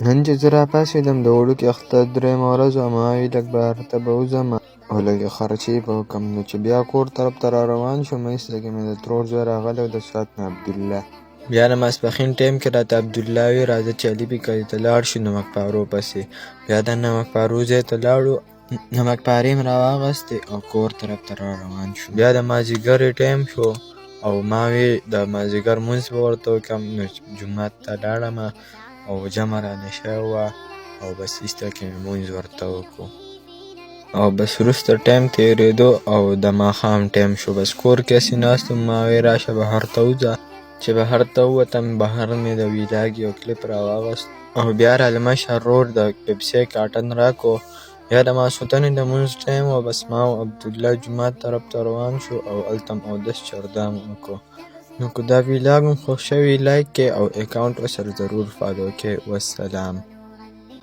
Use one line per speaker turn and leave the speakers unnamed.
نن چې زه راپاڅېدم د وړوکي اختر درېیمه ورځ وه، ما ویل لږ بهر ته به وځم او لږې خرچې به وکړم. نو چې بیا کور طرف ته را روان شوم، منځته کې مې د ترور زوی راغلی و، د سوات نه عبدالله. بیا د ماسپښین ټایم کې راته عبدالله وی راځه چې علي بیکري ته لاړ شو نمک پارو پسې. بیا د نمک پارو ځای ته لاړو، نمک پارې مې راواغستې او کور طرف ته را روان شو. بیا د مازدیګرې ټایم شو او ما وی د مازدیګر لمونځ به ورته وکړم. نو جومات ته لاړم او جمع رانه شوې وه او بس ایسته کې مې لمونځ ورته وکړو او بس وروسته ټایم تېرېدو او د ماښام ټایم شو. بس کور کې هسې ناست وم، ما وی راشه بهر ته وځه. چې بهر ته ووتم، بهر مې د ویلاګ یو کلیپ راواغست او بیا رالمه شرور د پیپسي کاټن راکړو. بیا د ماسخوتنې د لمونځ ټایم و، بس ما او عبدالله جومات طرف ته روان شو او هلته م اودس چردام وکړو. نو که دا ویلاګ مو خوښ شوي لایک کړئ او اکاونټ ورسره ضرور فالو کړئ. والسلام.